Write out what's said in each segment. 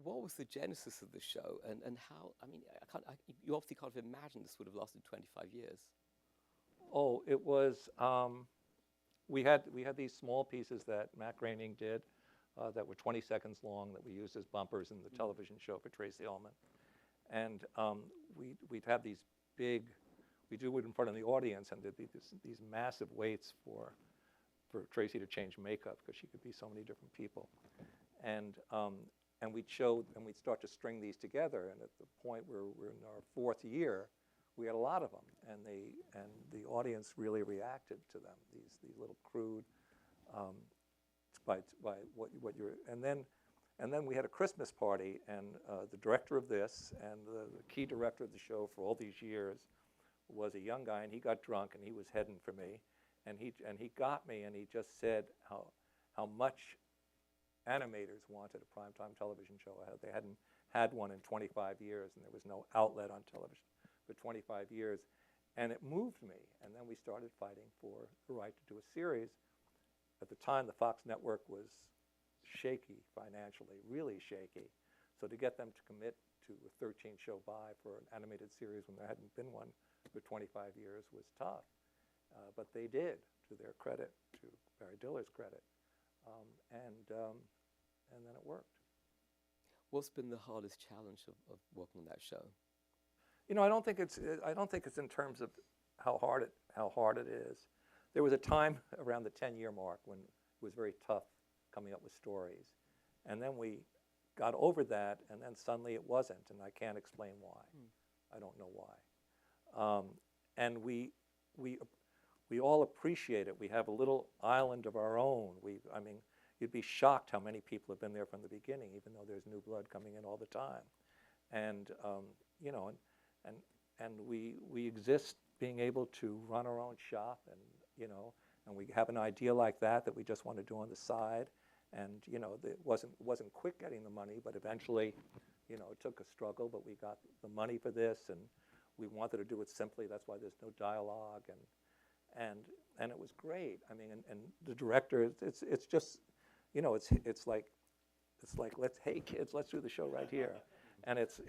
what was the genesis of the show, and how? I mean, you obviously can't have imagined this would have lasted 25 years. Oh, it was. We had these small pieces that Matt Groening did that were 20 seconds long that we used as bumpers in the television show for Tracy Ullman, and we'd have these big. We do it in front of the audience, and there'd be these massive waits for Tracy to change makeup because she could be so many different people, and we'd start to string these together, and at the point where we're in our 4th year, we had a lot of them, and the audience really reacted to them. These little crude, by what you're, and then we had a Christmas party, and the director of this and the key director of the show for all these years was a young guy, and he got drunk, and he was heading for me, and he got me, and he just said how much animators wanted a primetime television show. They hadn't had one in 25 years, and there was no outlet on television for 25 years, and it moved me. And then we started fighting for the right to do a series. At the time, the Fox network was shaky financially, really shaky. So to get them to commit to a 13-show buy for an animated series when there hadn't been one for 25 years was tough. But they did, to their credit, to Barry Diller's credit, and then it worked. What's been the hardest challenge of working on that show? You know, I don't think it's in terms of how hard it is. There was a time around the 10-year mark when it was very tough coming up with stories, and then we got over that, and then suddenly it wasn't, and I can't explain why. I don't know why. And we all appreciate it. We have a little island of our own. I mean, you'd be shocked how many people have been there from the beginning, even though there's new blood coming in all the time. And you know, and we exist being able to run our own shop, and you know, and we have an idea like that we just want to do on the side, and you know, it wasn't quick getting the money, but eventually, you know, it took a struggle, but we got the money for this, and we wanted to do it simply. That's why there's no dialogue, and it was great. I mean, and the director, it's just, you know, it's like hey kids, let's do the show right here. And it's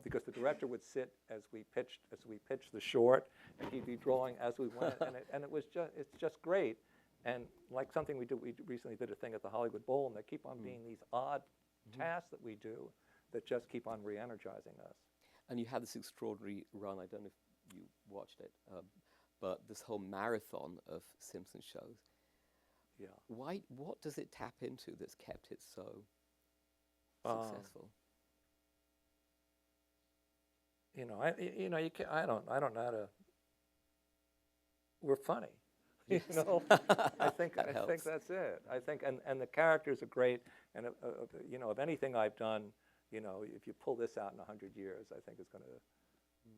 because the director would sit as we pitched the short, and he'd be drawing as we went, and it's just great. And like something we recently did a thing at the Hollywood Bowl, and there keep on being these odd tasks that we do that just keep on re-energizing us. And you had this extraordinary run. I don't know if you watched it, but this whole marathon of Simpsons shows. Yeah. What does it tap into that's kept it so successful? You know, I don't know how to. We're funny. Yes. You know, I think that's it. I think, and the characters are great. And you know, of anything I've done, you know, if you pull this out in 100 years, I think it's going to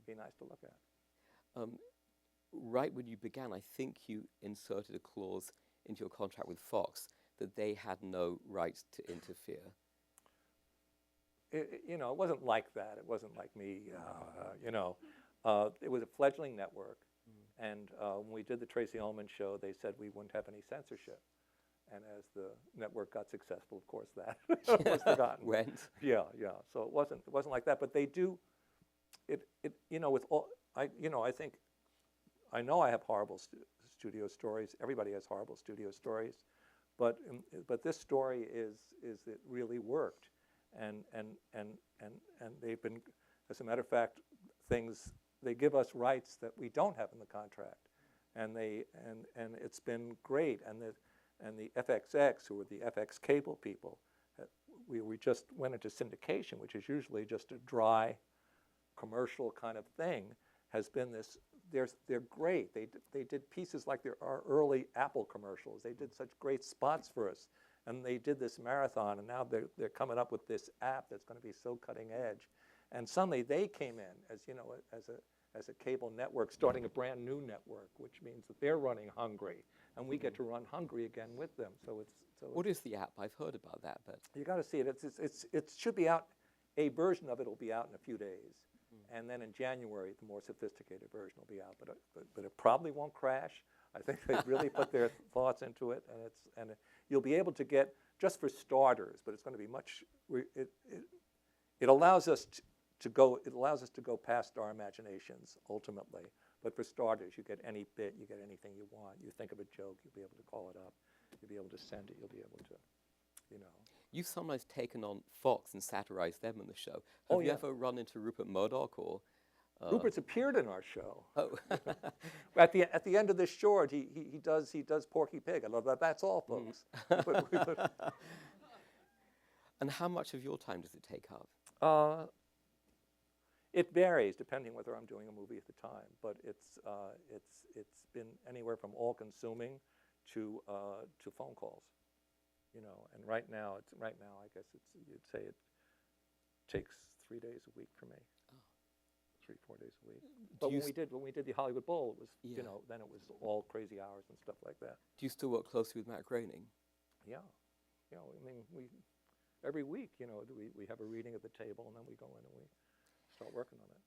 be nice to look at. Right when you began, I think you inserted a clause into your contract with Fox that they had no right to interfere. You know, it wasn't like that. It wasn't like me, you know. It was a fledgling network, and when we did the Tracy Ullman show, they said we wouldn't have any censorship. And as the network got successful, of course, that was forgotten. Went. Yeah. So it wasn't like that. But they do, you know, with all, you know, I know I have horrible studio stories. Everybody has horrible studio stories, but this story it really worked. And they've been, as a matter of fact, they give us rights that we don't have in the contract, and it's been great. And the FXX, who are the FX cable people, we just went into syndication, which is usually just a dry commercial kind of thing. Has been this. They're great. They did pieces like our early Apple commercials. They did such great spots for us. And they did this marathon, and now they're coming up with this app that's going to be so cutting edge. And suddenly they came in as, you know, as a cable network, starting a brand new network, which means that they're running hungry, and we get to run hungry again with them. What is the app? I've heard about that, but you got to see it. It should be out. A version of it will be out in a few days, and then in January the more sophisticated version will be out. But it probably won't crash. I think they've really put their thoughts into it, you'll be able to get, just for starters, but it's going to be much. it allows us to go. It allows us to go past our imaginations ultimately. But for starters, you get any bit, you get anything you want. You think of a joke, you'll be able to call it up. You'll be able to send it. You'll be able to, you know. You've sometimes taken on Fox and satirized them in the show. Oh, Have you yeah. ever run into Rupert Murdoch or? Rupert's appeared in our show. Oh, At the end of this short, he does Porky Pig. I love that. That's all, folks. and how much of your time does it take up? It varies depending whether I'm doing a movie at the time, but it's been anywhere from all-consuming to phone calls, you know. And right now, I guess you'd say it takes 3 days a week for me. 3-4 days a week. But when we did the Hollywood Bowl, it was you know, then it was all crazy hours and stuff like that. Do you still work closely with Matt Groening? Yeah, you know, I mean, every week, you know, we have a reading at the table, and then we go in and we start working on it.